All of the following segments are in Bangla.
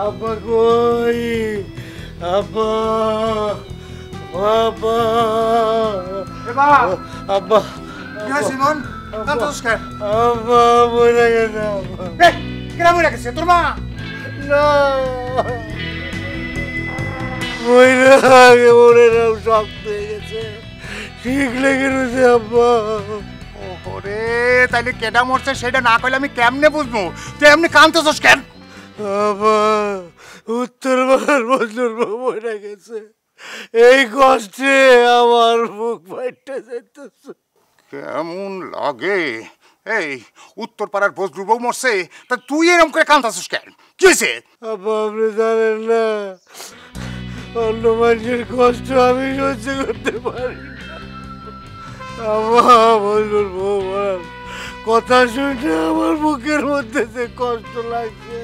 আব্বা কই? আব্বা আব্বা আব্বা কি হয়েছে মন? নমস্কার। আব্বা মরে গেছে। কেন মরে গেছে তোর মা? না মরে নাম শক্ত হয়ে গেছে, ঠিক লেগে রয়েছে আব্বা। ওরে তাইলে কেডা মরছে সেটা না কইলে আমি কেমনে বুঝবো? তুই এমনি কাঁদতেছস কেন? আব্বা উত্তর পাড়ার বজলুর বউ মরে গেছে, এই কষ্টে আমার বুক ফাইটে যাইতেছে। কেমন লাগে? এই উত্তর পাড়ার বজলু বউ মরছে, তা তুই এরকম করে কাঁদতেছস কেন? কি হয়েছে? আব্বা আপনি জানেন না, অন্য মানুষের কষ্ট আমি সহ্য করতে পারি না। আমার বজলুর বউ মরার কথা শুনে আমার বুকের মধ্যে যে কষ্ট লাগছে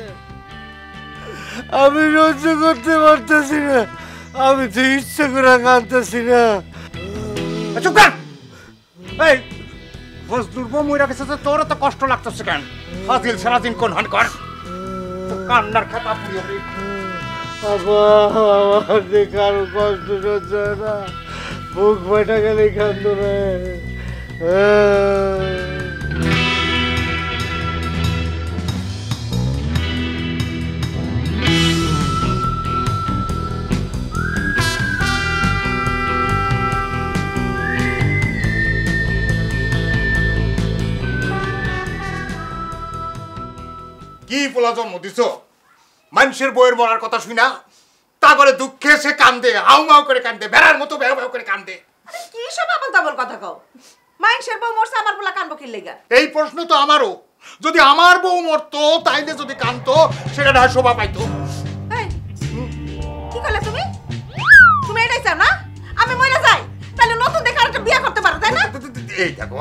আমি সহ্য করতে পারতেছি না। আমি তো ইচ্ছা করে কাঁদতেছি না। চুপ কর। এই বজলুর বউ মরে গেছে, তোর তো কষ্ট লাগতেছে কেন? ফাজিল সারাদিন কোন হান কর, কান্নার খাতা পুড়িয়ে রে। আব্বা আমার যে কারো কষ্ট সহ্য হয় না, বুক ফাটা গেলে কান্দ রে। কি পোলা জন্ম দিছ? মানুষের বইয়ের মরার কথা শুনা তারপরে দুঃখে সে কান্দে, হাউমাউ করে কান্দে, বেড়ার মতো ভেউ ভেউ করে কান্দে। কি সব আবল তাবল কথা কও? মানুষের বউ মরছে, আমার পোলা কানবো কি লেগা? এই প্রশ্ন তো আমারও। যদি আমার বউ মরতো তাইলে যদি কানতো সেটা না শোভা পাইতো। এই কি কইলা তুমি? তুমি এটাই চাও না আমি মরে যাই? তাহলে নতুন দেখে আরেকটা বিয়ে করতে পারো, তাই না? এই দেখো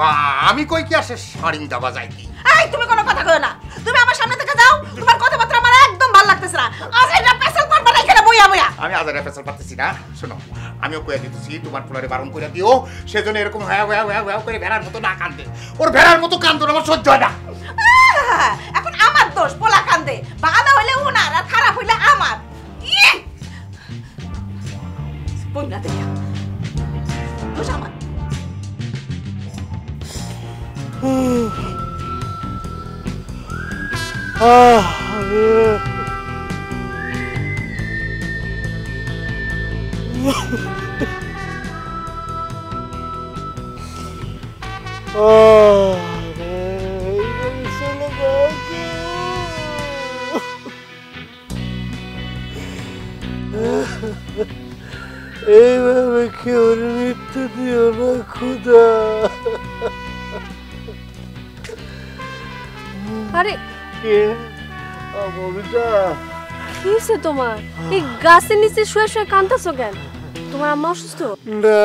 আমি কই কি আসে শাড়িং দাবা যায় কি? এই তুমি কোনো কথা কইও না, তুমি আমার সামনে থেকে যাও। তোমার কথাবার্তা আমার একদম ভালো লাগতেছে না। আজ এটা পেছাল করবা না এখানে বইয়া বইয়া। আমি আজারে ফেসাল পাচ্ছি না। শোনো আমিও কইয়া দিতেছি, তোমার পোলারে বারণ কইরা দিও সেজন্য এরকম হ্যাঁ হ্যাঁ হ্যাঁ হ্যাঁ করে ভেড়ার মতো না কান্দে। ওর ভেড়ার মতো কান্দো আমার সহ্য হয় না। এখন আমার দোষ পোলা কান্দে, ভালো হইলে উনার আর খারাপ হইলে আমার। বই না দেখা দোষ আমার। এইভাবে কেউ মৃত্যু দিও না খুদা। আরে কে? ববিতা কি হয়েছে তোমার? এই গাছের নিচে শুয়ে শুয়ে কাঁদতেছো কেন? তোমার আম্মা অসুস্থ? না।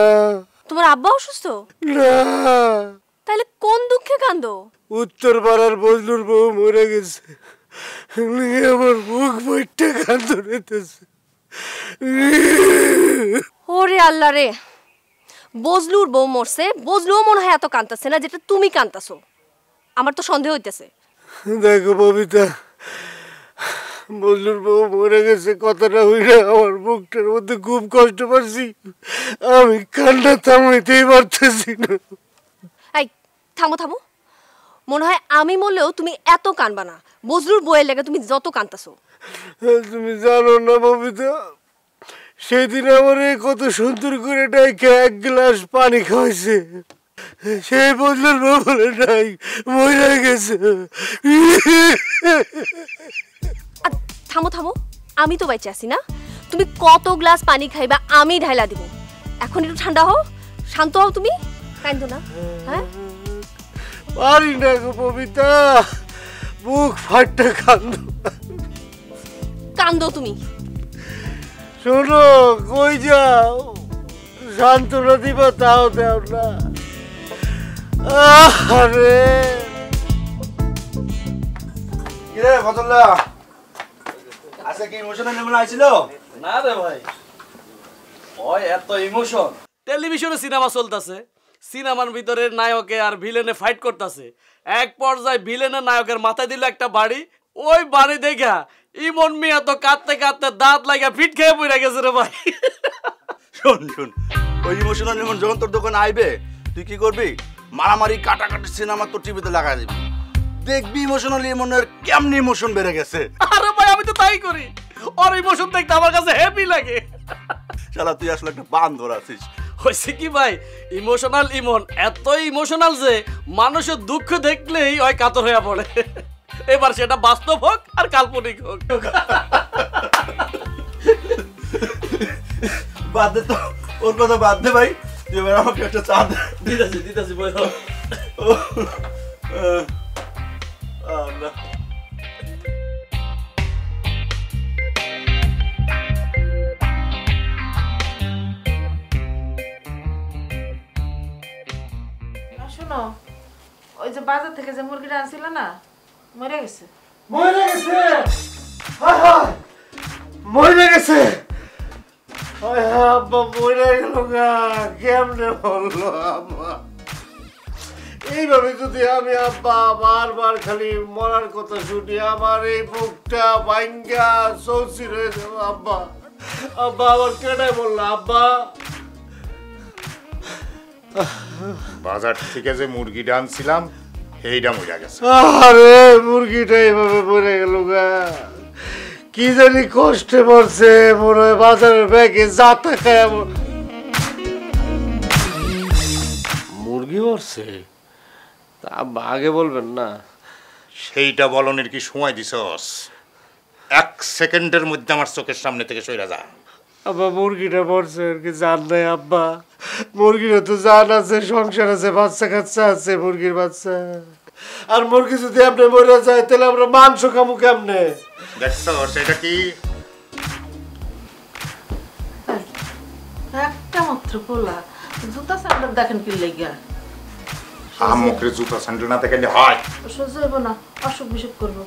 তোমার আব্বা অসুস্থ? না। তাহলে কোন দুঃখে কাঁদো? উত্তর পাড়ার বজলুর বউ মরে গেছে, আমার বুক বইটা কান্দ নিতেছে। ওরে আল্লাহ রে, বজলুর বউ মরছে, বজলুও মনে হয় এত কাঁদতেছে না যেটা তুমি কাঁদতেছো। আমার তো সন্দেহ হইতেছে। দেখো ববিতা, বজলুর বউ মরে গেছে কথাটা হইলে আমার বুকটার মধ্যে খুব কষ্ট পাচ্ছি, আমি কান্না থামাইতেই পারতেছি না। এই থামো থামো, মনে হয় আমি মরলেও তুমি এত কাঁদবা না, বজলুর বউয়ের লেগে তুমি যত কাঁদতেছো। তুমি জানো না ববিতা, সেদিন আমার কত সুন্দর করে ডাইকে এক গ্লাস পানি খাওয়াইছে, সেই বজলুর বউ বলে নাই মরে গেছে। থামো থামো, আমি তো বাইচে আছি না? তুমি কত গ্লাস পানি খাইবা আমি ঢাইলা দিব। এখন একটু ঠান্ডা হও, শান্ত হও, তুমি কাঁদো না। হ্যাঁ পারি না গো ববিতা, বুক ফাটতে কান্দো। কান্দো তুমি। শোনো, কই যাও? সান্ত্বনা দিবা তাও দেও না। আরে কিরে ফজল্লা, আজকে কি ইমোশনাল মনে আইছিল? না রে ভাই, ওই এত ইমোশন। টেলিভিশনে সিনেমা চলতেছে, সিনেমার ভিতরে নায়কে আর ভিলেনে ফাইট করতেছে, এক পর্যায়ে ভিলেনের নায়কের মাথায় দিল একটা বাড়ি, ওই বাড়ি দেখা ইমন মিয়া তো কাঁদতে কাঁদতে দাঁত লাগা ফিট খেয়ে পড়ে গেছে রে ভাই। শোন শোন, ওই ইমোশনাল ইমন যখন তোর দোকানে আইবে তুই কি করবি, মারামারি কাটাকাটি সিনেমা তোর টিভিতে লাগাই দিবি, দেখবি ইমোশনাল ইমনের কেমনি ইমোশন বেড়ে গেছে। আরে ভাই আমি তো তাই করি, ওর ইমোশন দেখতে আমার কাছে হ্যাপি লাগে। শালা তুই আসলে একটা বান্দর আছিস। হয়েছে কি ভাই, ইমোশনাল ইমন এতই ইমোশনাল যে মানুষের দুঃখ দেখলেই ওই কাতর হয়ে পড়ে। এবার সেটা বাস্তব হোক আর কাল্পনিক হোক। বাদ দে তো, ওর কথা বাদ দে ভাই, তুই এবার আমাকে একটা চা দে। দিতাছি বই। আল্লাহ। শোনো, ওই যে বাজার থেকে যে মুরগিটা আনছিল না, মরে গেছে। মরে গেছে, হায় হায়, মরে গেছে। হায় হায় আব্বা মরে গেল গা, কেমনে বললো আব্বা? এইভাবে যদি আমি আব্বা বারবার খালি মরার কথা শুনি, আমার এই বুকটা ভাঙ্গা চৌচির হয়ে যাবো আব্বা। আব্বা আবার কেটাই বললো আব্বা? বাজার থেকে যে মুরগিটা আনছিলাম সেইটা মরে গেছে। আরে মুরগিটা এইভাবে মরে গেল গা, কি জানি কষ্টে মরছে, মনে হয় বাজারের ব্যাগে যাতা খায়। মুরগি মরছে? তা আগে বলবেন না। সেইটা বলনের কি সময় দিছস? 1 সেকেন্ডের মধ্যে আমার চোখের সামনে থেকে সইরা যা। আব্বা মুরগিটা মরছে, আর কি জান নাই আব্বা? মুরগিটা তো জান আছে, সংসার আছে, বাচ্চা কাচ্চা আছে, মুরগির বাচ্চা। আর মুরগি যদি আপনি মরে যায় তাহলে আমরা মাংস খামু কেমনে? দেখছো সেটা কি? একটা মাত্র পোলা, জুতা স্যান্ডেল দেখেন কি লেগা। আমুকরে জুতা স্যান্ডেল না দেখলে হয়? সহ্য হইব না, অসুখ বিসুখ করবো।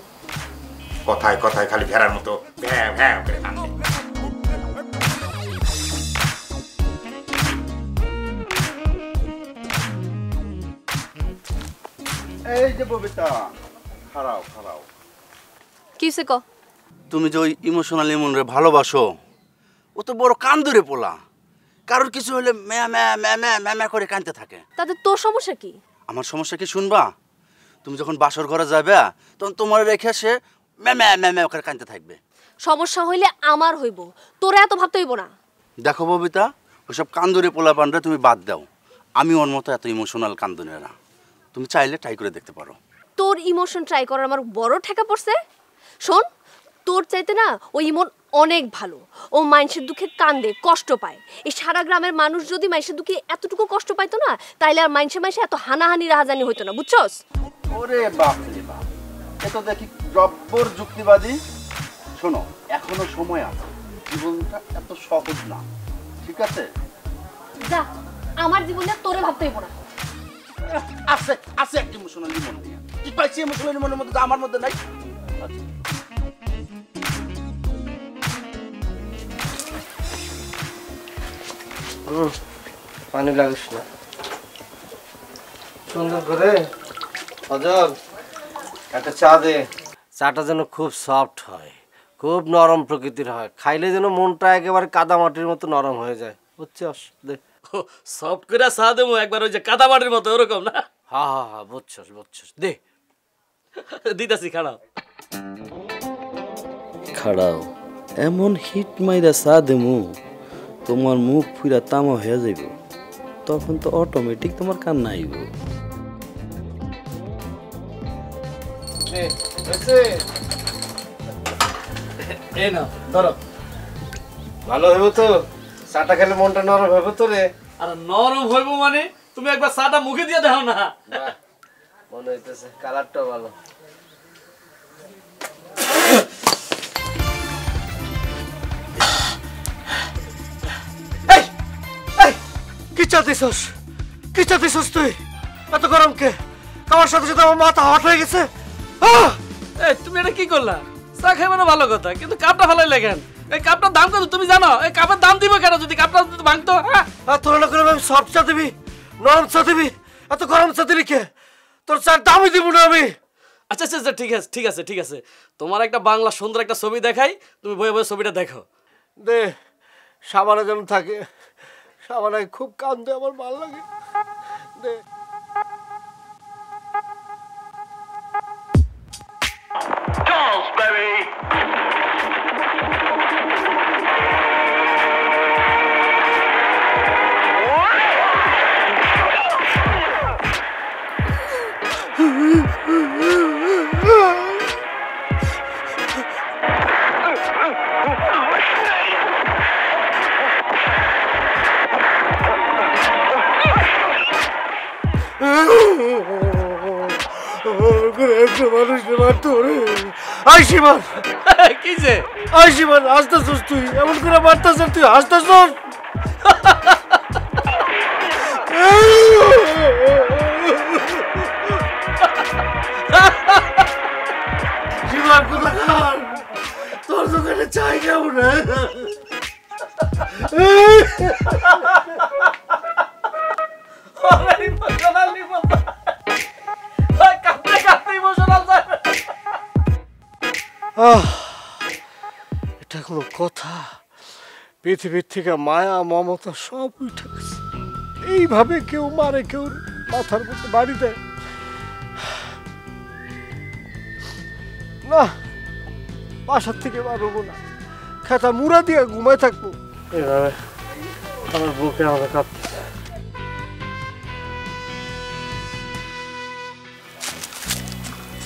কথায় কথায় খালি ভেড়ার মতো ভ্যাঁ ভ্যাঁ করে কান্দে। এই যে ববিতা, খারাও খারাও। কি হইছে ক? তুমি যে ওই ইমোশনাল ইমনরে ভালোবাসো, ও তো বড় কান্দরে পোলা, কারোর কিছু হলে ম্যা ম্যা ম্যা ম্যা ম্যা ম্যা করে কাঁদতে থাকে। তাতে তোর সমস্যা কি? আমার সমস্যা কি শুনবা? তুমি যখন বাসর ঘরে যাবে তখন তোমার রেখে সে ম্যা ম্যা ম্যা ম্যা করে কাঁদতে থাকবে। সমস্যা হইলে আমার হইব, তোরা এত ভাবতে হইব না। দেখো ববিতা, ওইসব কান্দরে পোলা পানরা তুমি বাদ দাও। আমি ওর মতো এত ইমোশনাল কান্দনে না, তুমি চাইলে ট্রাই করে দেখতে পারো। তোর ইমোশন ট্রাই করার আমার বড় ঠেকা পড়ছে। শোন, তোর চাইতে না ওই ইমন অনেক ভালো। ও মানুষের দুঃখে কান্দে, কষ্ট পায়। এই সারা গ্রামের মানুষ যদি মানুষের দুঃখে এতটুকু কষ্ট পাইতো না, তাইলে আর মানুষে এত হানাহানি রাহাজানি হইতো না, বুঝছস? ওরে বাপ রে বাপ, এ তো দেখি জব্বর যুক্তিবাদী। শোনো, এখনো সময় আছে, জীবনটা এত সহজ না, ঠিক আছে? যা, আমার জীবনে তোরে ভাবতে হইব না। আছে আছে একটা ইমোশনাল ইমন নিয়ে, কি পাইছি ইমোশনাল ইমনের মধ্যে তো আমার মধ্যে নাই। পানি লাগিস না, সুন্দর করে অজল একটা চা দে। চাটা যেন খুব সফট হয়, খুব নরম প্রকৃতির হয়, খাইলে যেন মনটা একেবারে কাদা মাটির মতো নরম হয়ে যায়, বুঝছস? দে। সফট করে চা দেবো একবার, ওই যে কাদা মাটির মতো ওরকম না? হ্যাঁ হ্যাঁ হ্যাঁ, বুঝছস বুঝছস, দে। দিতাছি, খাড়াও খাড়াও। এমন হিট মাইরা চা দেমু তোমার মুখ ফুইরা তামা হয়ে যাইব, তখন তো অটোমেটিক তোমার কান্না আইব। এই না ধরো। ভালো হইব তো? চাটা খেলে মনটা নরম হইব তো রে? আর নরম হইব মানে তুমি একবার চাটা মুখে দিয়ে দাও না। মনে হইতেছে কালারটা ভালো। কি চাচ্ছিস? কি চাচ্ছিস তুই? এত গরম কে? খাওয়ার সাথে সাথে আমার মাথা হট হয়ে গেছে। এই তুমি এটা কি করলা? চা খাইবে না ভালো কথা, কিন্তু কাপটা ফেলাইলে কেন? এই কাপটার দাম কত তুমি জানো? এই কাপের দাম দিব কেন যদি কাপটা ভাঙতো? হ্যাঁ, তুলনা করে আমি সফট চা দিবি, নরম চা দিবি, এত গরম চা দিলি কে? তোর চার দামই দিব না আমি। আচ্ছা আচ্ছা আচ্ছা, ঠিক আছে ঠিক আছে ঠিক আছে, তোমার একটা বাংলা সুন্দর একটা ছবি দেখাই, তুমি বয়ে বয়ে ছবিটা দেখো। দে, সাবানা যেন থাকে, সাবানায় খুব কান্দে, আমার ভালো লাগে। দে। একটা মানুষকে মারতে পারে? আই সীমান, কি যে আই সীমান, হাসতেছস তুই? এমন করে মারতেছ তুই, হাসতেছস? সীমান কোথাকার, তোর দোকানে চাই কেমন? এটা কোনো কথা? পৃথিবীর থেকে মায়া মমতা সব উঠে গেছে। এইভাবে কেউ মারে, কেউ মাথার মধ্যে বাড়ি দেয় না। বাসার থেকে বাড়বো না, খেতা মুড়া দিয়ে ঘুমায় থাকবো। এভাবে আমার বুকে আমাকে কাঁপতে।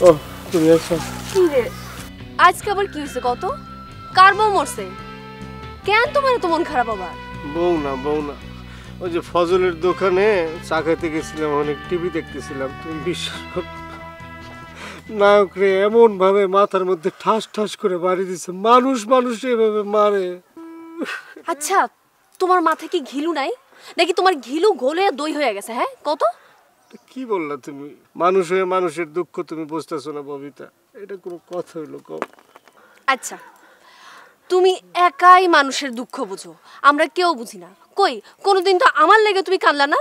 ও তুমি আছো? কি রে, আজকে আবার কি হয়েছে? কত কার বউ মরছে? কেন তোমার এত মন খারাপ আবার? বউ না, বউ না, ওই যে ফজলের দোকানে চা খাইতে গেছিলাম, অনেক টিভি দেখতেছিলাম। তুমি বিশ্বাস কর, নায়ক রে এমন ভাবে মাথার মধ্যে ঠাস ঠাস করে বাড়ি দিছে। মানুষ মানুষ এভাবে মারে? আচ্ছা, তোমার মাথায় কি ঘিলু নাই নাকি তোমার ঘিলু গলে দই হয়ে গেছে? হ্যাঁ কত কি বললা তুমি? মানুষ হয়ে মানুষের দুঃখ তুমি বুঝতেছো না ববিতা? এটা কোনো কথা হইলো? কম। আচ্ছা, তুমি একাই মানুষের দুঃখ বুঝো, আমরা কেউ বুঝি না। কই কোনোদিন তো আমার লেগে তুমি কাঁদলা না?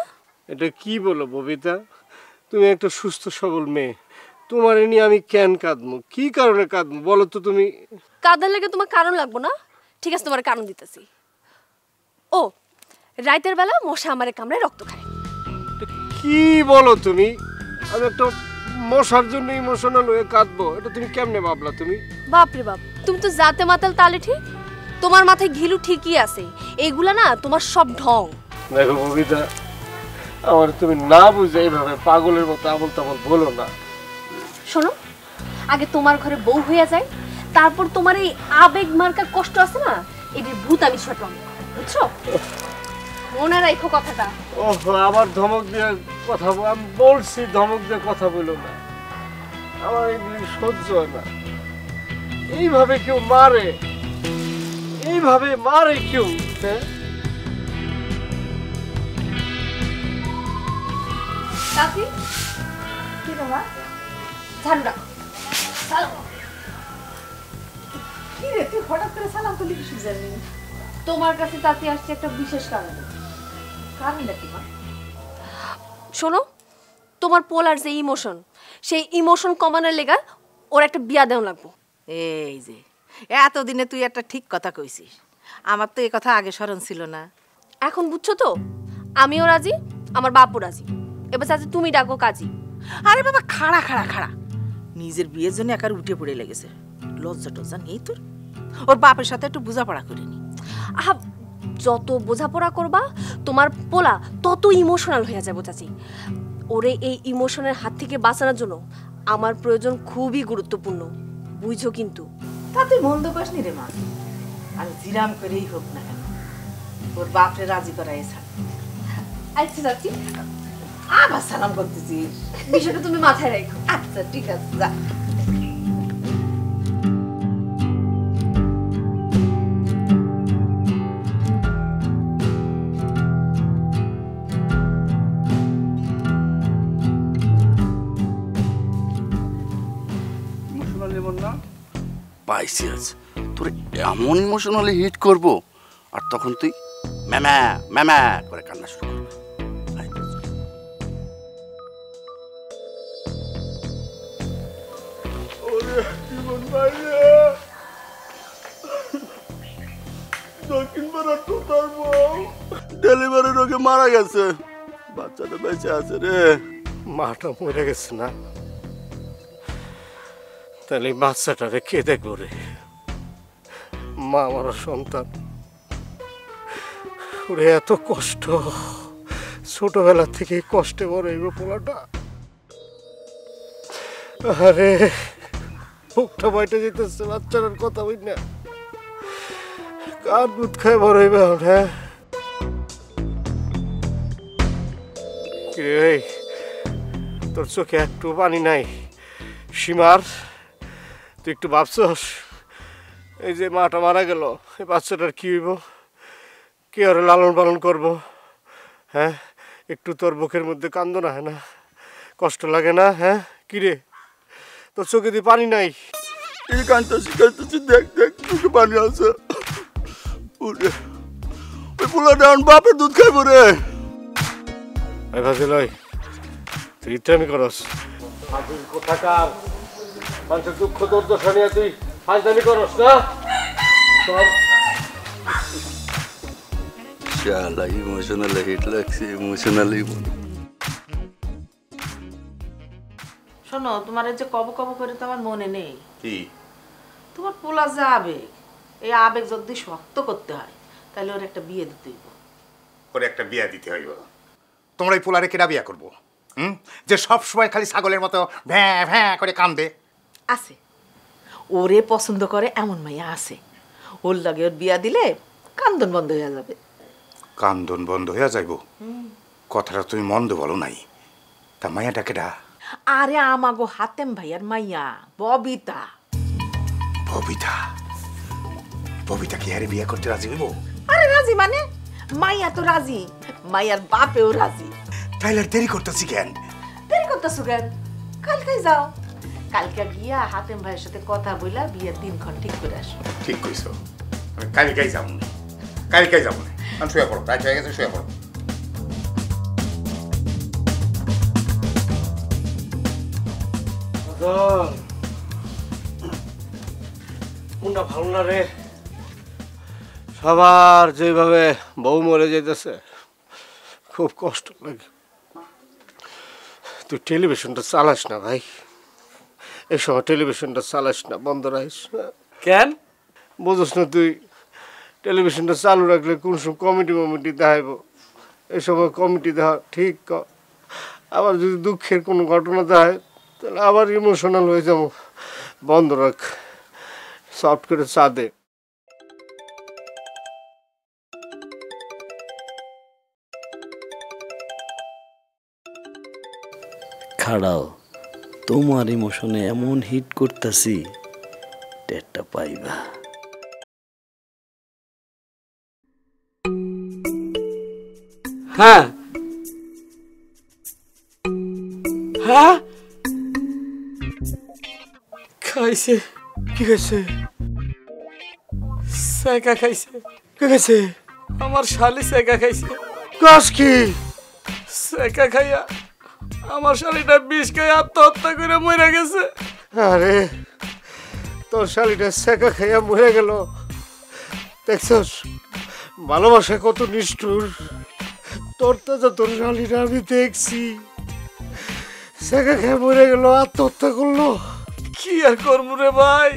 এটা কি বলো ববিতা? তুমি একটা সুস্থ সবল মেয়ে, তোমার এ নিয়ে আমি কেন কাঁদবো? কি কারণে কাঁদবো বলো তো তুমি? কাঁদার লেগে তোমার কারণ লাগবো না? ঠিক আছে, তোমার কারণ দিতেছি। ও, রাতের বেলা মশা আমারে কামড়ে রক্ত খায়। কি বলো তুমি? আমি একটা মশার জন্য ইমোশনাল হয়ে কাঁদবো? এটা তুমি কেমনে ভাবলা তুমি? বাপরে বাপ, তুমি তো জাতে মাতাল তালে ঠিক। তোমার মাথায় ঘিলু ঠিকই আছে, এইগুলা না তোমার সব ঢং। দেখো ববিতা, আমার তুমি না বুঝে এইভাবে পাগলের মতো আবল তাবল বলো না। শোনো, আগে তোমার ঘরে বউ হইয়া যায়, তারপর তোমার এই আবেগ মার্কা কষ্ট আছে না, এটির ভূত আমি ছটন, বুঝছো? মনে রাখো কথাটা। ওহ, আবার ধমক দিয়ে কথা আমি বলছি, ধমক দিয়ে কথা বলো না, আমার এগুলি সহ্য হয় না। এইভাবে কেউ মারে? এইভাবে মারে কেউ? হ্যাঁ, কাকি কি বাবা, ঝাড়ু রাখ। কি রে, তুই হঠাৎ করে সালাম করলি কিছু জানি? তোমার কাছে তাতে আসছে একটা বিশেষ কারণ। কারণটা কি মা? শোনো, তোমার পোলার যে ইমোশন, সেই ইমোশন কমানোর লেগা ওর একটা বিয়া দেওয়া লাগবো। এই যে এতদিনে তুই একটা ঠিক কথা কইছিস, আমার তো এই কথা আগে স্মরণ ছিল না। এখন বুঝছো তো? আমিও রাজি, আমার বাপও রাজি। এবার চাচি তুমি ডাকো কাজী। আরে বাবা, খাড়া খাড়া খাড়া, নিজের বিয়ের জন্য একার উঠে পড়ে লেগেছে। লজ্জা টজ্জা নেই তোর? ওর বাপের সাথে একটু বোঝাপড়া করে নি। আহা, যত বোঝাপড়া করবা তোমার পোলা তত ইমোশনাল হয়ে যাবে চাচি। ওরে এই ইমোশনের হাত থেকে বাঁচানোর জন্য আমার প্রয়োজন খুবই গুরুত্বপূর্ণ, বুঝছো? কিন্তু তা তুই মন্দ পাসনি রে মা, আমি জিরাম করেই হোক না কেন ওর বাপরে রাজি করাই ছাড়। আচ্ছা চাচি, আবার সালাম করতেছিস? বিষয়টা তুমি মাথায় রাখো। আচ্ছা ঠিক আছে, যা। পাইছি আজ তোর এমন ইমোশনালি হিট করব, আর তখন তুই ম্যামা ম্যামা করে কান্না শুরু করবি। দক্ষিণ পাড়ার তোতার বউ ডেলিভারি রোগে মারা গেছে, বাচ্চাটা বেঁচে আছে রে। মাটা মরে গেছে না? তাহলে এই বাচ্চাটারে কে দেখবো রে? মা আমার সন্তান, ওরে এত কষ্ট, ছোটবেলা থেকে কষ্টে বড় হইব পোলাটা। আরে মুখটা বইটা যেতেছে বাচ্চাটার কথা বই না, কার দুধ খায় বড় হইবে। হ্যাঁ তোর চোখে একটু পানি নাই সীমার? তুই একটু ভাবছস এই যে মাটা মারা গেল, এই বাচ্চাটার কি হইব, কে আর লালন পালন করবো? হ্যাঁ একটু তোর বুকের মধ্যে কান্দ না? হ্যাঁ না কষ্ট লাগে না? হ্যাঁ কিরে তোর চোখে দিয়ে পানি নাই? কাঁদতেছি, দেখ দেখ চোখে পানি আছে। ওই পোলাটা বাপের দুধ খাইব রে। ভাই ভাজি লই, তুই ইত্যামি করস? কোথাকার মানুষের দুঃখ দুর্দশা নিয়ে তুই ফাজদামি করস না? শালা ইমোশনাল হিট লাগছে, ইমোশনালি। শোনো, তোমার এই যে কব কব করে তো আমার মনে নেই। কি তোমার পোলা যে আবেগ, এই আবেগ যদি শক্ত করতে হয় তাহলে ওর একটা বিয়ে দিতে হইব। ওর একটা বিয়া দিতে হইব। তোমরা এই পোলারে কেডা বিয়া করবো? যে সব সময় খালি ছাগলের মতো ভ্যাঁ ভ্যাঁ করে কান্দে। আছে, ওরে পছন্দ করে এমন মাইয়া আছে, ওর লাগে ওর বিয়া দিলে কান্দন বন্ধ হয়ে যাবে। কান্দন বন্ধ হয়ে যাইব? কথাটা তুমি মন্দ বলো নাই। তা মাইয়াটা কেডা? আরে আমাগো হাতেম ভাইয়ার মাইয়া ববিতা। ববিতা? ববিতা কি আরে বিয়া করতে রাজি হইব? আরে রাজি মানে মাইয়া তো রাজি, মাইয়ার বাপেও রাজি। তাইলে আর দেরি করতেছি কেন? দেরি করতেছো কেন? কালকে যাও, কালকে গিয়া হাতেম ভাইয়ের সাথে কথা বইলা বিয়ের দিনক্ষণ ঠিক করে আসো। ঠিক কইছো, আমি কালকেই যাবো না, কালকেই যাবো না। আমি শুয়ে পড়ো, রাত হয়ে গেছে, শুয়ে পড়ো। মনটা ভালো না রে। সবার যেভাবে বউ মরে যেতেছে খুব কষ্ট লাগে। তুই টেলিভিশনটা চালাস না ভাই, এই সময় টেলিভিশনটা চালাস না, বন্ধ রাখিস। কেন বুঝোস না তুই? টেলিভিশনটা চালু রাখলে কোন সময় কমিটি দেখাইব, এই সময় কমিটি দেখা ঠিক। আবার যদি দুঃখের কোনো ঘটনা দেখায় তাহলে আবার ইমোশনাল হয়ে যাবো। বন্ধ রাখ, সফট করে চা দে। খাড়াও, তোমার ইমোশনে এমন হিট করতেছি, টেরটা পাইবা। হ্যাঁ হ্যাঁ খাইছে। কি খাইছে? সেকা খাইছে। কে খাইছে? আমার শালি সেকা খাইছে। কাজ কি? সেকা খাইয়া আমার শালিটা বিষ খাই আত্মহত্যা করে মরে গেছে। আরে তোর শালিটা সেকা খাইয়া মরে গেল। দেখছস ভালোবাসা কত নিষ্ঠুর। তোর তোর শালিটা আমি দেখছি, সেকা খেয়ে মরে গেল, আত্মহত্যা করলো। কি আর করবো রে ভাই,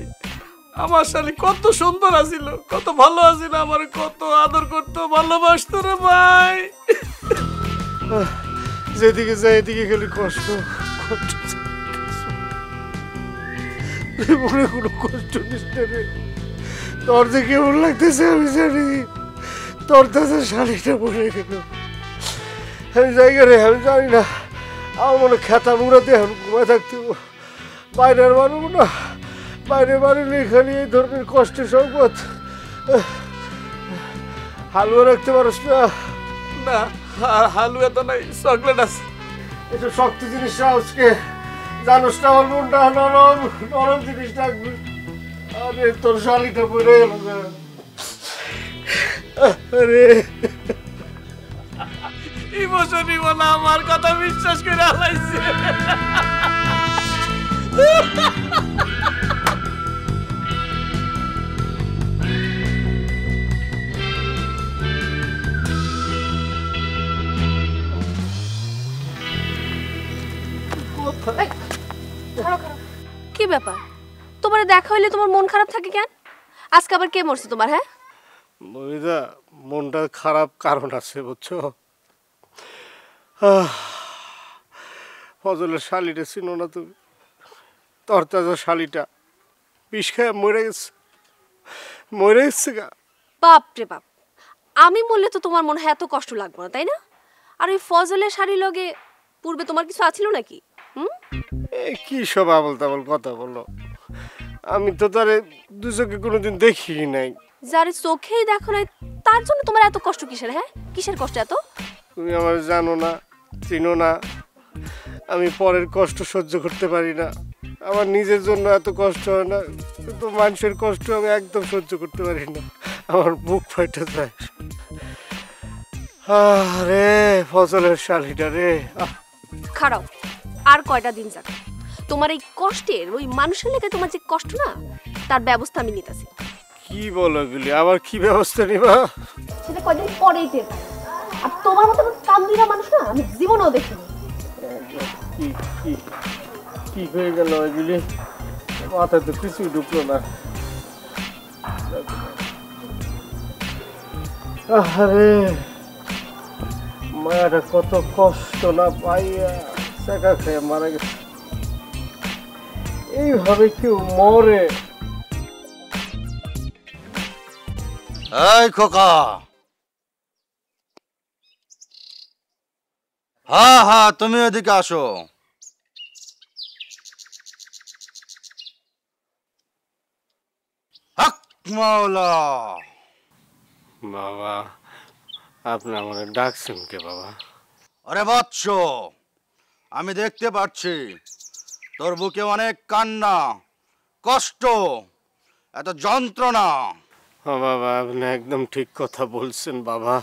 আমার শালি কত সুন্দর আছিল, কত ভালো আছিল, আমার কত আদর করতো, ভালোবাসতো রে ভাই। যেদিকে যায় এদিকে খালি কষ্ট কষ্ট। মনে কোনো কষ্ট নিস না রে। তোর যে কেমন লাগতেছে আমি জানি। তোর তাদের শাড়িটা মরে গেল, আমি জায়গা রে, আমি জানি না। আমার মনে খেতা মুড়াতে এখন ঘুমায় থাকতে, বাইরে আর মানব না। বাইরে মারিলে এখানে এই ধরনের কষ্টের সংবাদ। হালুয়া রাখতে পারস না? না হালুয়া তো নাই, চকলেট আছে। একটু শক্ত জিনিস আজকে জানোস না, আমার মনটা নরম নরম জিনিস রাখবি। আরে তোর শালিটা পড়ে গেল। আরে ইমোশনই বলা আমার কথা বিশ্বাস করে আলাইছে। ব্যাপার, তোমার দেখা হইলে তোমার মন খারাপ থাকে কেন? আজকে আবার কে মরছে তোমার? হ্যাঁ ববিতা, মনটা খারাপ কারণ আছে বুঝছো। ফজলের শালিটা চিনো না তুমি? তরতাজা শালিটা বিষ খায় মরে গেছে গা। বাপ রে বাপ, আমি বললে তো তোমার মনে হয় এত কষ্ট লাগবে না, তাই না? আর ওই ফজলের শাড়ির লগে পূর্বে তোমার কিছু আছিল নাকি? কি সব আবল তাবল কথা বলো, আমি তো তারে দু চোখে কোনোদিন দেখি নাই। যারে চোখেই দেখো নাই তার জন্য তোমার এত কষ্ট কিসের? হ্যাঁ কিসের কষ্ট এত? তুমি আমার জানো না, চিনো না, আমি পরের কষ্ট সহ্য করতে পারি না। আমার নিজের জন্য এত কষ্ট হয় না, কিন্তু মানুষের কষ্ট আমি একদম সহ্য করতে পারি না, আমার বুক ফাইটে যায়। আরে ফজলের শালিটা রে। খারাপ, আর কয়টা দিন যাক, তোমার এই কষ্টের ওই মানুষের লেগে তোমার যে কষ্ট না, তার ব্যবস্থা আমি নিতেছি। কি বলো এগুলি? আবার কি ব্যবস্থা নিবা? সেটা কয়দিন পরেই টের পাবে। আর তোমার মতো কামদিরা মানুষ না আমি জীবনেও দেখিনি। কি কি কি হয়ে গেল এগুলি? মাথায় তো কিছুই ঢুকলো না। আরে মায়াটা কত কষ্ট না পাইয়া চাকা খেয়ে মারা গেছে। এইভাবে কেউ মরে? এই খোকা, হ্যাঁ হ্যাঁ তুমি এদিকে আসো। হক মাওলা। বাবা, আপনি আমার ডাকছেন কে বাবা? আরে বৎস, আমি দেখতে পাচ্ছি তোর বুকে অনেক কান্না, কষ্ট, এত যন্ত্রণা। হ্যাঁ বাবা, আপনি একদম ঠিক কথা বলছেন বাবা।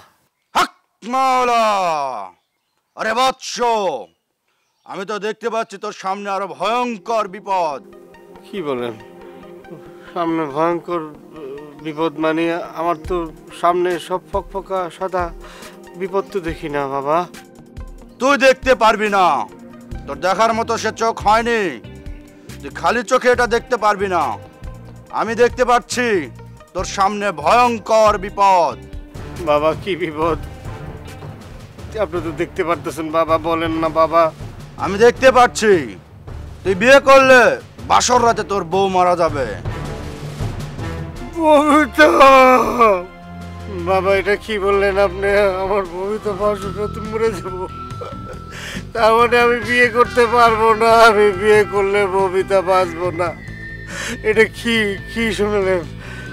হক মাওলা। আরে বৎস, আমি তো দেখতে পাচ্ছি তোর সামনে আরো ভয়ঙ্কর বিপদ। কি বলেন? সামনে ভয়ঙ্কর বিপদ মানে? আমার তো সামনে সব ফকফকা সাদা, বিপদ তো দেখি না বাবা। তুই দেখতে পারবি না, তোর দেখার মতো সে চোখ হয়নি, তুই খালি চোখে এটা দেখতে পারবি না। আমি দেখতে পাচ্ছি তোর সামনে ভয়ঙ্কর বিপদ। বাবা কি বিপদ? আপনি তো দেখতে পারতেছেন বাবা, বলেন না বাবা। আমি দেখতে পাচ্ছি তুই বিয়ে করলে বাসর রাতে তোর বউ মারা যাবে। বাবা এটা কি বললেন আপনি? আমার বউ তো বাসর রাতে মরে যাব, তার মানে আমি বিয়ে করতে পারবো না? আমি বিয়ে করলে ববিতা বাঁচবো না? এটা কি কি শুনলেন?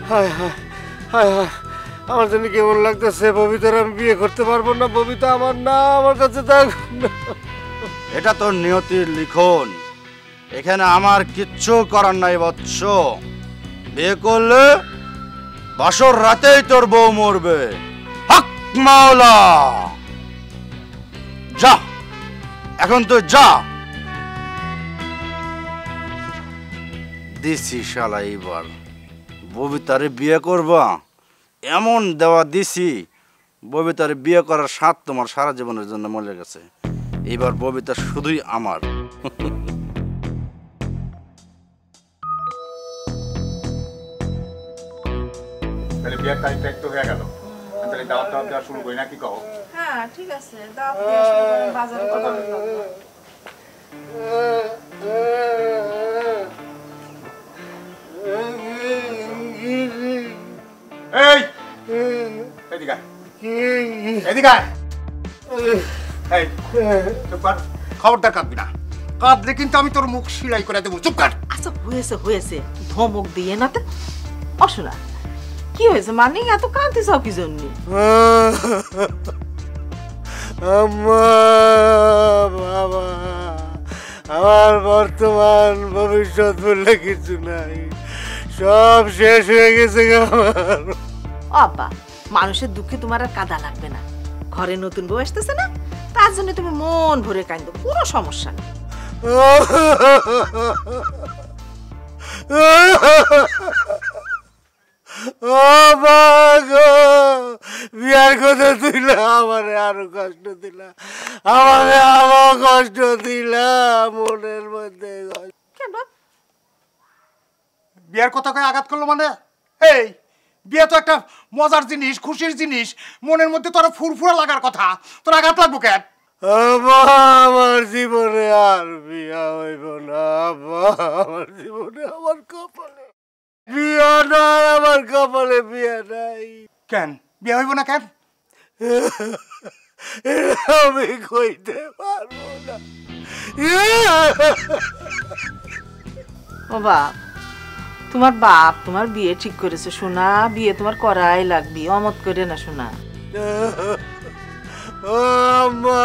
হায় হায় হায় হায়, আমার জন্য কেমন লাগতেছে। ববিতার আমি বিয়ে করতে পারবো না, ববিতা আমার না, আমার কাছে থাকবে না। এটা তোর নিয়তির লিখন, এখানে আমার কিচ্ছু করার নাই বৎস। বিয়ে করলে বাসর রাতেই তোর বউ মরবে। হক মাওলা। যা, এখন তো যা। দিছি শালা, এইবার ববিতারে বিয়ে করবা এমন দেওয়া দিছি, ববিতারে বিয়ে করার স্বাদ তোমার সারা জীবনের জন্য মরে গেছে। এইবার ববিতা শুধুই আমার। তাহলে বিয়ের তারিখটা একটু হয়ে গেল, তাহলে দাওয়াত টাওয়াত দেওয়া শুরু করি নাকি কও? হ্যাঁ ঠিক আছে, দাওয়াত দিয়ে শুরু করেন, বাজারে কথা বলবো। এই এদিকে আয়, এদিকে আয়। এই চুপ কর, খবরদার কাঁদবি না, কাঁদলে কিন্তু আমি তোর মুখ সিলাই করে দেবো। চুপ কর। আচ্ছা হয়েছে হয়েছে, ধমক দিয়ে না তো। অশোনা কি হয়েছে? মানে এত কাঁদতে চাও কি জন্য? আম্মা, বাবা, আমার বর্তমান ভবিষ্যৎ বললে কিছু নাই, সব শেষ হয়ে গেছে আমার। অব্বা, মানুষের দুঃখে তোমার আর কাঁদা লাগবে না। ঘরে নতুন বউ আসতেছে না, তার জন্য তুমি মন ভরে কাঁদো, কোনো সমস্যা নেই। ও বাগো, বিয়ার কথা দিলা আমারে, আরো কষ্ট দিলা আমারে, আরো কষ্ট দিলা মনের মধ্যে। কেন বাপ? বিয়ের কথা কয়ে আঘাত করলো মানে? এই বিয়ে তো একটা মজার জিনিস, খুশির জিনিস, মনের মধ্যে তোর ফুরফুরা লাগার কথা, তোর আঘাত লাগবো কেন? আমার জীবনে আর বিয়া হইব না। আমার জীবনে আমার কপালে বিয়া নাই, আমার কপালে বিয়া নাই। কেন বিয়ে হইব না কেন? আমি কইতে পারবো না। ও বাপ, তোমার বাপ তোমার বিয়ে ঠিক করেছে শোনা, বিয়ে তোমার করাই লাগবে, অমত করে না শোনা। ও আম্মা,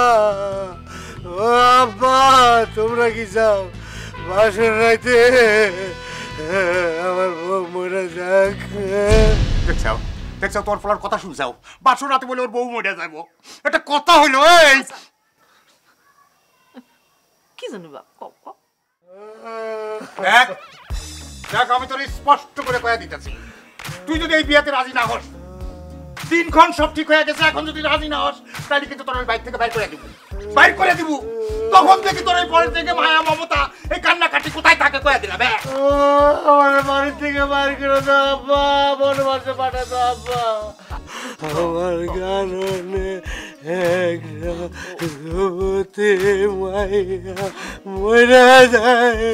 ও আব্বা, তোমরা কি চাও বাসর রাইতে আমার বউ মরে যাক? দেখছাও দেখছাও, তোর ফলার কথা শুনছাও, বাসর রাতে বলে ওর বউ মরে যাবো, এটা কথা হইলো? এই কি জানি বাপ, কও কও। দেখ দেখ, আমি তোর স্পষ্ট করে কয়া দিতেছি, তুই যদি এই বিয়েতে রাজি না হস, দিনক্ষণ সব ঠিক হয়ে গেছে, এখন যদি রাজি না হস তাহলে কিন্তু তোর ওই বাইক থেকে বাইর করে দিব, বাইর করে দিব। তখন দেখি তোর এই পরের থেকে মায়া মমতা এই কান্নাকাটি কোথায় থাকে কয়া দিলাম। আমার বাড়ি থেকে বাইর করে দাও আব্বা, বনবাসে পাঠায় দাও আব্বা। আমার কারণে একটা যুবতী মাইয়া মরে যায়।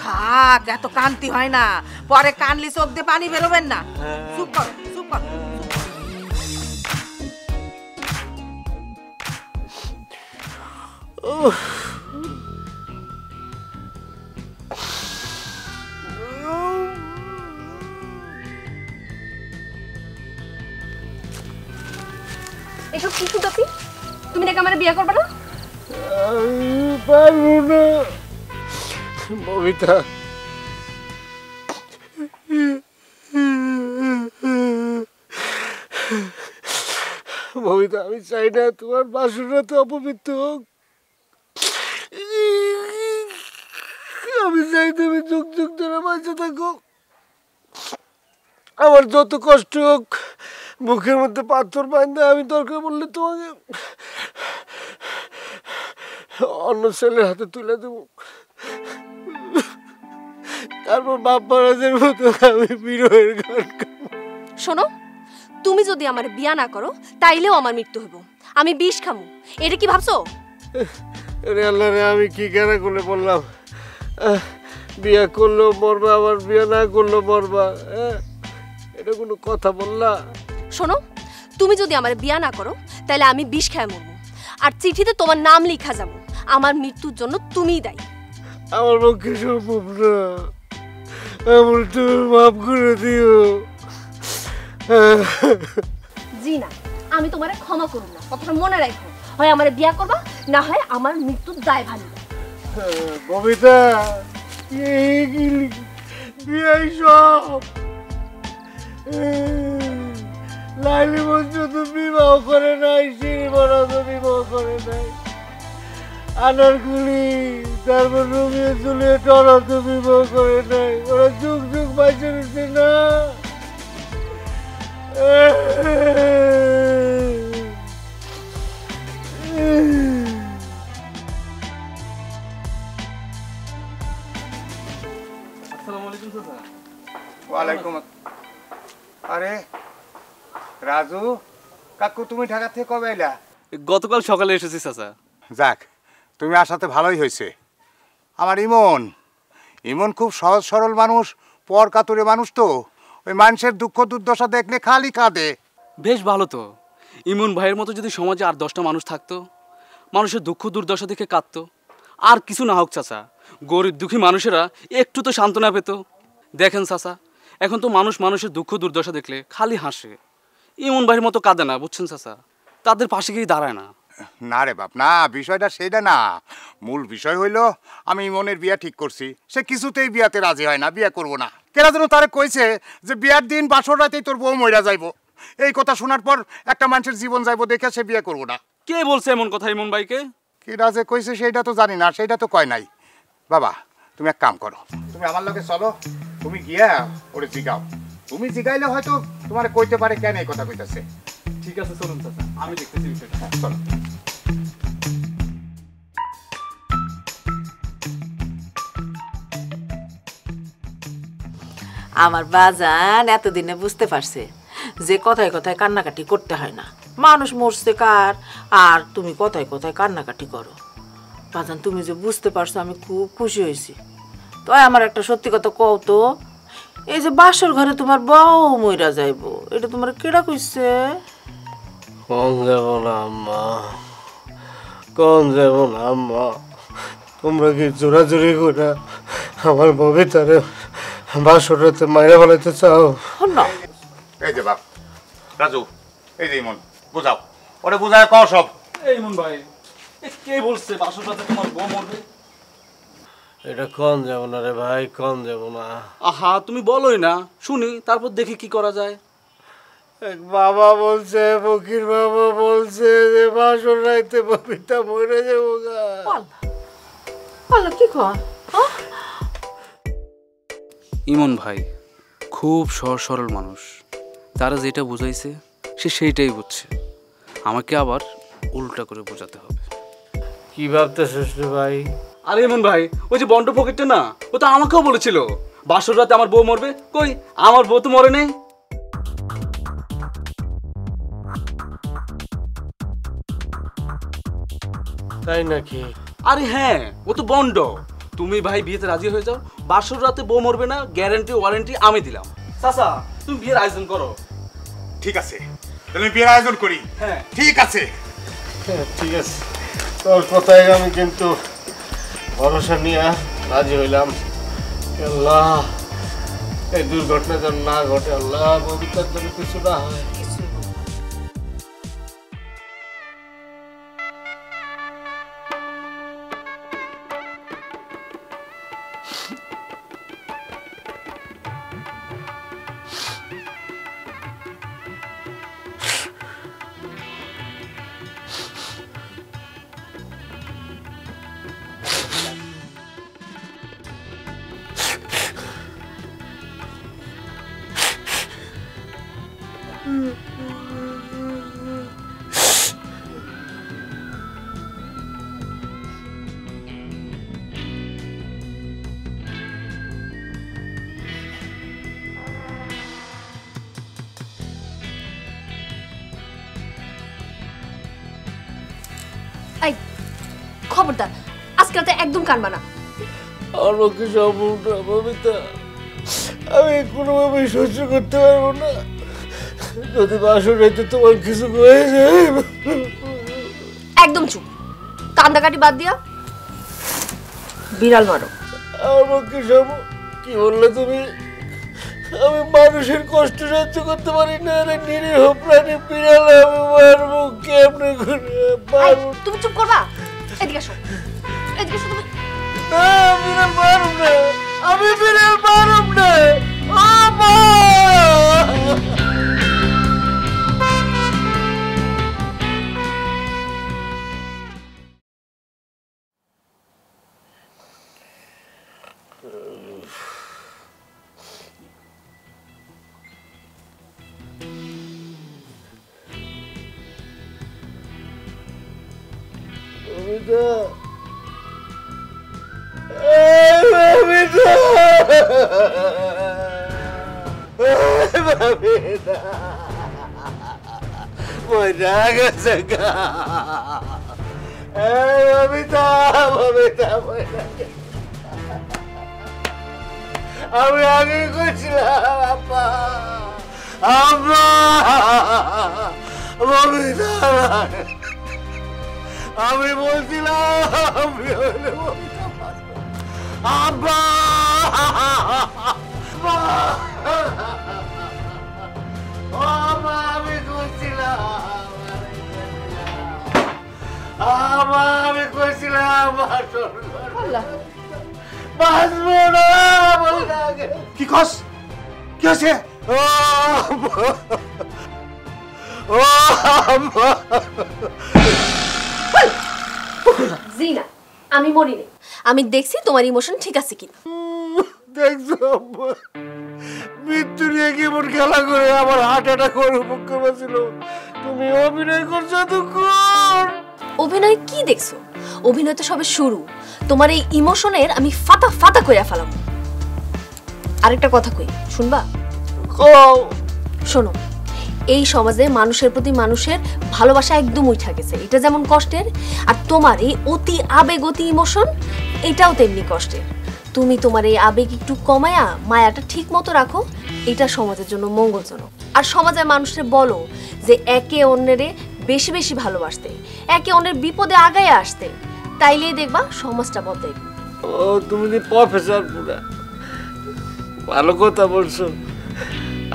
থাক, এত কান্তি হয় না, পরে কানলি চোখ দিয়ে পানি বেরোবেন না। চুপ কর, চুপ কর। এসব কি শুনতাছি? তুমি নাকি আমার বিয়ে করবে না? আমি পারবো না ববিতা। ববিতা, আমি চাই না তোমার বাসররাতে অপবিত্র হোক। আমি চাই তুমি যুগ যুগ ধরে বাঁচে থাকো। আমার যত কষ্ট হোক, মুখের মধ্যে পাথর বাঁধতে আমি দরকার বললে তোমাকে অন্য ছেলের হাতে তুলে দেব, তারপর বাপ মহারাজের মতো আমি বিরহের গান গাবো। শোনো, তুমি যদি আমার বিয়া না করো তাইলেও আমার মৃত্যু হইব, আমি বিষ খামু। এটা কি ভাবছো? রে আল্লাহ রে, আমি কি কেনা করে বললাম? বিয়া করলেও মরবা, আবার বিয়া না করলেও মরবা, এটা কোনো কথা বললা? শোনো, তুমি যদি আমার বিয়া না করো তাহলে আমি বিষ খায় মরবো, আর চিঠিতে তোমার নাম লেখা যাবো। আমার মৃত্যুর জন্য তুমিই দায়ী। আমার পক্ষে সম্ভব না, আমার তুমি মাফ করে দিও। জি না, আমি তোমারে ক্ষমা করব না, কথাটা মনে রাখো। হয় আমার বিয়া করবা, না হয় আমার মৃত্যুর দায় ভালো। ববিতা, বিয়াই সব লাইলি মঞ্জু তো বিবাহ করে নাই, শ্রীমরা তো বিবাহ করে নাই, আনারকুলি তারপর রুমিয়ে চুলিয়ে টরা তো বিবাহ করে নাই। ওরা যুগ যুগ বাইচে দিচ্ছে না। ওয়ালাইকুম। আরে রাজু কাকু, তুমি ঢাকা থেকে কবে এলা? গতকাল সকালে এসেছি চাচা। যাক, তুমি আসাতে ভালোই হয়েছে। আমার ইমন, ইমন খুব সহজ সরল মানুষ, পর কাতুরে মানুষ তো, ওই মানুষের দুঃখ দুর্দশা দেখলে খালি কাঁদে। বেশ ভালো তো, ইমন ভাইয়ের মতো যদি সমাজে আর 10টা মানুষ থাকতো, মানুষের দুঃখ দুর্দশা দেখে কাঁদতো, আর কিছু না হোক চাচা, গরিব দুঃখী মানুষেরা একটু তো সান্ত্বনা পেত। দেখেন চাচা, এখন তো মানুষ মানুষের দুঃখ দুর্দশা দেখলে খালি হাসে, ইমন ভাইয়ের মতো কাঁদে না, বুঝছেন চাচা, তাদের পাশে গিয়ে দাঁড়ায় না। না রে বাপ, না, বিষয়টা সেইটা না। মূল বিষয় হইল আমি ইমনের বিয়া ঠিক করছি, সে কিছুতেই বিয়াতে রাজি হয় না, বিয়া করবো না। কেরা যেন তারে কইছে যে বিয়ার দিন বাসর রাতেই তোর বউ মইরা যাইব। এই কথা শোনার পর একটা মানুষের জীবন যাইব দেখে সে বিয়া করবো না। কে বলছে এমন কথা ইমন ভাইকে? কেরা যে কইছে সেইটা তো জানি না, সেইটা তো কয় নাই। বাবা, তুমি এক কাম করো, তুমি আমার লগে চলো, তুমি গিয়া ওরে জিগাও। তুমি জিগাইলে হয়তো তোমার কইতে পারে কেন এই কথা কইতাছে। ঠিক আছে, চলুন চাচা, আমি দেখতেছি বিষয়টা। চলো। আমার বাজান এতদিনে বুঝতে পারছে যে কথায় কথায় কান্নাকাটি করতে হয় না। মানুষ মরছে কার, আর তুমি কথায় কথায় কান্নাকাটি করো। বাজান তুমি যে বুঝতে পারছো আমি খুব খুশি হয়েছি। তো আমার একটা সত্যি কথা কও তো, এই যে বাসর ঘরে তোমার বউ মইরা যাইব, এটা তোমার কেডা কইছে? কোন যাব না আম্মা, কোন যাব না আম্মা। তোমরা কি জোরাজোরি করে আমার ববিতারে বাসরাতে মাইরা ফেলাইতে চাও? না এই যে বাপ রাজু, এই যে ইমন, বুঝাও ওরে, বুঝায় কও সব। এই ইমন ভাই, কে বলছে বাসর রাতে তোমার বউ মরবে? এটা কোন যাব না রে ভাই, কোন যাব না। আহা তুমি বলোই না, শুনি, তারপর দেখি কি করা যায়। এক বাবা বলছে, ফকির বাবা বলছে যে বাসর রাইতে ববিতা মরে যাবো গা। আল্লাহ কি কয়? ইমন ভাই খুব সহজ সরল মানুষ, তারা যেটা বুঝাইছে সে সেইটাই বুঝছে, আমাকে আবার উল্টা করে বোঝাতে হবে। কি ভাবতেছিস রে ভাই? আরে ইমন ভাই, ওই যে বন্ড পকেটটা না, ও তো আমাকেও বলেছিল বাসর রাতে আমার বউ মরবে। কই, আমার বউ তো মরে নেই। তাই নাকি? আরে হ্যাঁ, ও তো বন্ড। তুমি ভাই বিয়েতে রাজি হয়ে যাও, বাসর রাতে বউ মরবে না, গ্যারান্টি ওয়ারেন্টি আমি দিলাম। চাচা তুমি বিয়ের আয়োজন করো। ঠিক আছে, তাহলে আমি বিয়ের আয়োজন করি। হ্যাঁ ঠিক আছে। হ্যাঁ, ঠিক আছে, তোর কথায় আমি কিন্তু ভরসা নিয়ে রাজি হইলাম। আল্লাহ, এই দুর্ঘটনা যেন না ঘটে, আল্লাহ ববিতার জন্য কিছু না হয়। এই খবরদার, আজকে রাতে একদম কানবা না। আমাকে সম্পূর্ণ ববিতা, আমি কোনোভাবে সহ্য করতে পারবো না। যদি বাসর রাইতে তোমার কিছু হয়ে যায়। একদম চুপ, কান্দাকাটি বাদ দিয়া বিড়াল মারো। আমাকে সব কি বললে তুমি? আমি মানুষের কষ্ট সহ্য করতে পারি না, আরে নিরীহ প্রাণী বিড়াল আমি মারবো কেমনে করে? মারবো তুমি চুপ করবা? এদিকে আসো, এদিকে আসো তুমি। না, বিড়াল মারুম না, আমি বিড়াল মারুম না। আমা ববিতা, ববিতা, ববিতা, মজা গেছে গা। ববিতা, ববিতা, আমি আগে করছিলাম আপা, আপা, ববিতা, আমি বলছিলাম আব্বা, আমি কইছিলাম, আমি কইছিলাম বাঁচবো না। কি কস? কি আছে? জি না, আমি মরিনি। আমি দেখছি তোমার ইমোশন ঠিক আছে কিনা। দেখছো মৃত্যু নিয়ে কেমন খেলা করে আমার হার্ট অ্যাটাক করে মুখ্য ছিল। তুমি অভিনয় করছো এতক্ষণ। অভিনয় কি দেখছো? অভিনয় তো সবে শুরু। তোমার এই ইমোশনের আমি ফাটা ফাটা কইরা ফেলাম। আরেকটা কথা কই, শুনবা? শোনো, এই সমাজে মানুষের প্রতি মানুষের ভালোবাসা একদম উঠা গেছে। এটা যেমন কষ্টের, আর তোমার এই অতি আবেগ, অতি ইমোশন, এটাও তেমনি কষ্টের। তুমি তোমার এই আবেগ একটু কমায়া মায়াটা ঠিক মতো রাখো, এটা সমাজের জন্য মঙ্গলজনক। আর সমাজের মানুষের বলো যে একে অন্যেরে বেশি বেশি ভালোবাসতে, একে অন্যের বিপদে আগায় আসতে, তাইলেই দেখবা সমাজটা বদলাইবে। ও তুমি যে প্রফেসর পুরা ভালো কথা বলছো।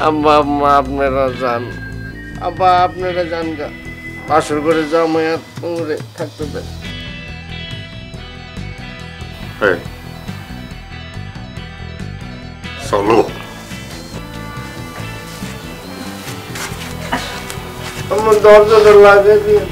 আম্মা আম্মা আপনারা যান, আব্বা আপনারা যান গা, বাসর করে যাও, মায়া তোমরে থাকতে দেন। চলো। আমার দরজাটা লাগিয়ে দিয়ে